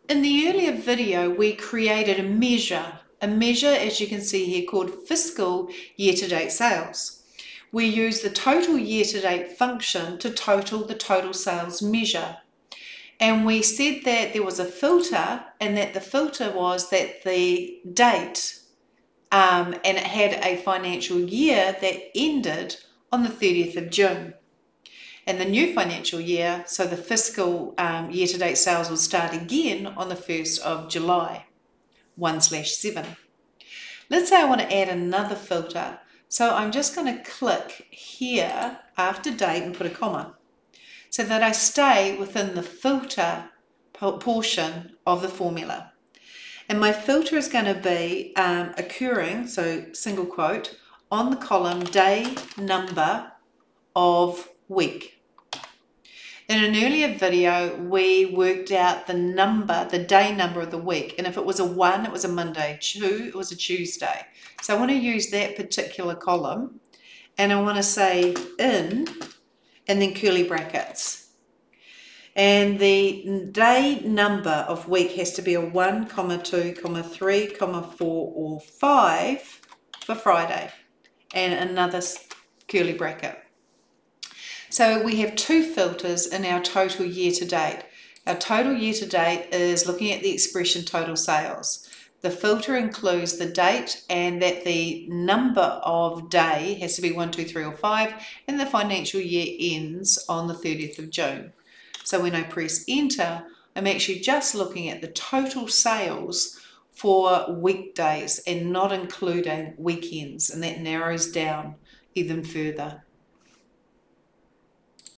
In the earlier video, we created a measure as you can see here called fiscal year-to-date sales. We use the total year-to-date function to total the total sales measure. And we said that there was a filter, and that the filter was that the date and it had a financial year that ended on the 30th of June. And the new financial year, so the fiscal year-to-date sales will start again on the 1st of July, 1/7. Let's say I want to add another filter. So I'm just going to click here after date and put a comma so that I stay within the filter portion of the formula. And my filter is going to be occurring, so single quote, on the column day number of week. In an earlier video, we worked out the day number of the week. And if it was a 1, it was a Monday. 2, it was a Tuesday. So I want to use that particular column. And I want to say in, and then curly brackets. And the day number of week has to be a 1, 2, 3, 4, or 5 for Friday. And another curly bracket. So we have two filters in our total year-to-date. Our total year-to-date is looking at the expression total sales. The filter includes the date and that the number of day has to be 1, 2, 3, or 5, and the financial year ends on the 30th of June. So when I press enter, I'm actually just looking at the total sales for weekdays and not including weekends, and that narrows down even further.